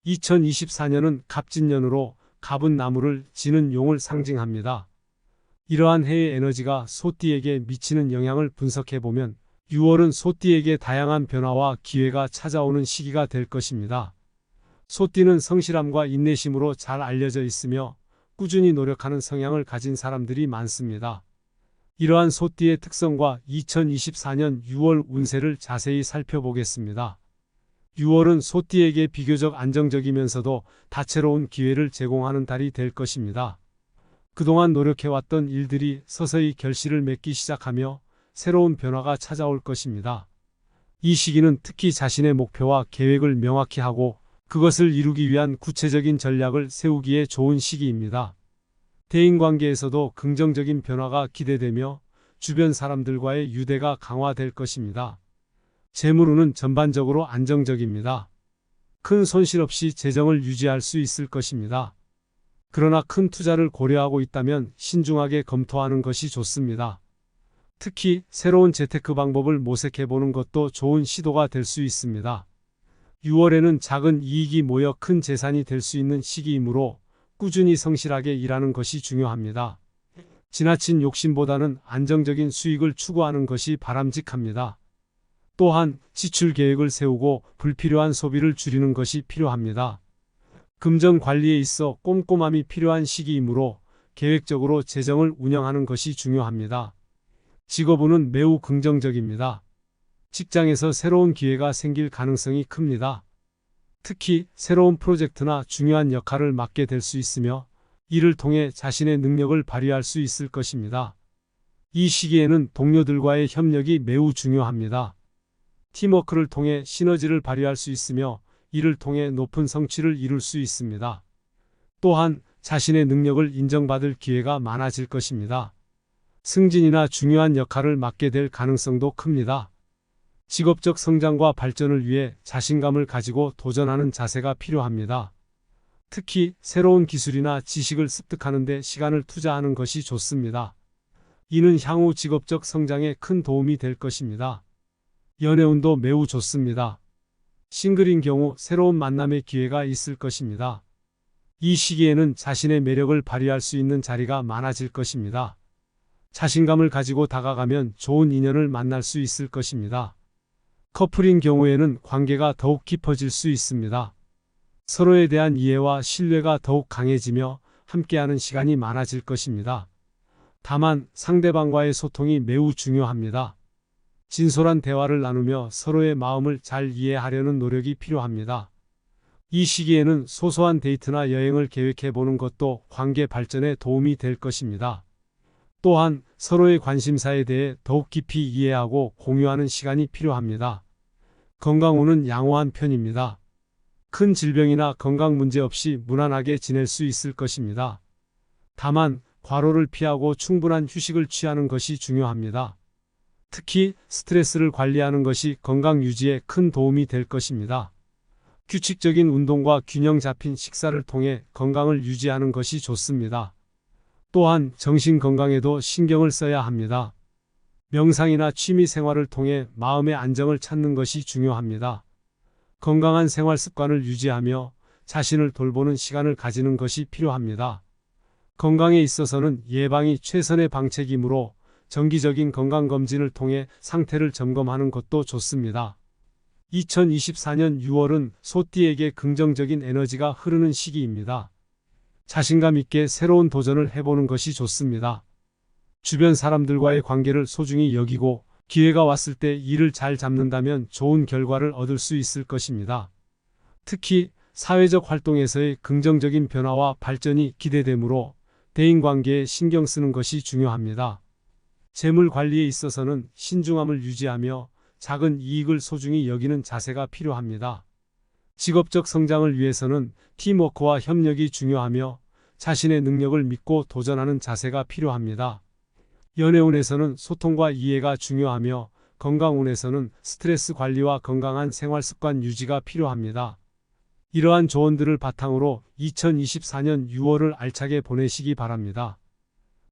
2024년은 갑진년으로 갑은 나무를 지는 용을 상징합니다. 이러한 해의 에너지가 소띠에게 미치는 영향을 분석해보면 6월은 소띠에게 다양한 변화와 기회가 찾아오는 시기가 될 것입니다. 소띠는 성실함과 인내심으로 잘 알려져 있으며 꾸준히 노력하는 성향을 가진 사람들이 많습니다. 이러한 소띠의 특성과 2024년 6월 운세를 자세히 살펴보겠습니다. 6월은 소띠에게 비교적 안정적이면서도 다채로운 기회를 제공하는 달이 될 것입니다. 그동안 노력해왔던 일들이 서서히 결실을 맺기 시작하며 새로운 변화가 찾아올 것입니다. 이 시기는 특히 자신의 목표와 계획을 명확히 하고 그것을 이루기 위한 구체적인 전략을 세우기에 좋은 시기입니다. 대인관계에서도 긍정적인 변화가 기대되며 주변 사람들과의 유대가 강화될 것입니다. 재물운은 전반적으로 안정적입니다. 큰 손실 없이 재정을 유지할 수 있을 것입니다. 그러나 큰 투자를 고려하고 있다면 신중하게 검토하는 것이 좋습니다. 특히 새로운 재테크 방법을 모색해보는 것도 좋은 시도가 될 수 있습니다. 6월에는 작은 이익이 모여 큰 재산이 될 수 있는 시기이므로 꾸준히 성실하게 일하는 것이 중요합니다. 지나친 욕심보다는 안정적인 수익을 추구하는 것이 바람직합니다. 또한 지출 계획을 세우고 불필요한 소비를 줄이는 것이 필요합니다. 금전 관리에 있어 꼼꼼함이 필요한 시기이므로 계획적으로 재정을 운영하는 것이 중요합니다. 직업운은 매우 긍정적입니다. 직장에서 새로운 기회가 생길 가능성이 큽니다. 특히 새로운 프로젝트나 중요한 역할을 맡게 될 수 있으며 이를 통해 자신의 능력을 발휘할 수 있을 것입니다. 이 시기에는 동료들과의 협력이 매우 중요합니다. 팀워크를 통해 시너지를 발휘할 수 있으며 이를 통해 높은 성취를 이룰 수 있습니다. 또한 자신의 능력을 인정받을 기회가 많아질 것입니다. 승진이나 중요한 역할을 맡게 될 가능성도 큽니다. 직업적 성장과 발전을 위해 자신감을 가지고 도전하는 자세가 필요합니다. 특히 새로운 기술이나 지식을 습득하는 데 시간을 투자하는 것이 좋습니다. 이는 향후 직업적 성장에 큰 도움이 될 것입니다. 연애운도 매우 좋습니다. 싱글인 경우 새로운 만남의 기회가 있을 것입니다. 이 시기에는 자신의 매력을 발휘할 수 있는 자리가 많아질 것입니다. 자신감을 가지고 다가가면 좋은 인연을 만날 수 있을 것입니다. 커플인 경우에는 관계가 더욱 깊어질 수 있습니다. 서로에 대한 이해와 신뢰가 더욱 강해지며 함께하는 시간이 많아질 것입니다. 다만 상대방과의 소통이 매우 중요합니다. 진솔한 대화를 나누며 서로의 마음을 잘 이해하려는 노력이 필요합니다. 이 시기에는 소소한 데이트나 여행을 계획해보는 것도 관계 발전에 도움이 될 것입니다. 또한 서로의 관심사에 대해 더욱 깊이 이해하고 공유하는 시간이 필요합니다. 건강운은 양호한 편입니다. 큰 질병이나 건강 문제 없이 무난하게 지낼 수 있을 것입니다. 다만 과로를 피하고 충분한 휴식을 취하는 것이 중요합니다. 특히 스트레스를 관리하는 것이 건강 유지에 큰 도움이 될 것입니다. 규칙적인 운동과 균형 잡힌 식사를 통해 건강을 유지하는 것이 좋습니다. 또한 정신 건강에도 신경을 써야 합니다. 명상이나 취미 생활을 통해 마음의 안정을 찾는 것이 중요합니다. 건강한 생활 습관을 유지하며 자신을 돌보는 시간을 가지는 것이 필요합니다. 건강에 있어서는 예방이 최선의 방책이므로 정기적인 건강검진을 통해 상태를 점검하는 것도 좋습니다. 2024년 6월은 소띠에게 긍정적인 에너지가 흐르는 시기입니다. 자신감 있게 새로운 도전을 해보는 것이 좋습니다. 주변 사람들과의 관계를 소중히 여기고 기회가 왔을 때 이를 잘 잡는다면 좋은 결과를 얻을 수 있을 것입니다. 특히 사회적 활동에서의 긍정적인 변화와 발전이 기대되므로 대인관계에 신경 쓰는 것이 중요합니다. 재물 관리에 있어서는 신중함을 유지하며 작은 이익을 소중히 여기는 자세가 필요합니다. 직업적 성장을 위해서는 팀워크와 협력이 중요하며 자신의 능력을 믿고 도전하는 자세가 필요합니다. 연애운에서는 소통과 이해가 중요하며 건강운에서는 스트레스 관리와 건강한 생활 습관 유지가 필요합니다. 이러한 조언들을 바탕으로 2024년 6월을 알차게 보내시기 바랍니다.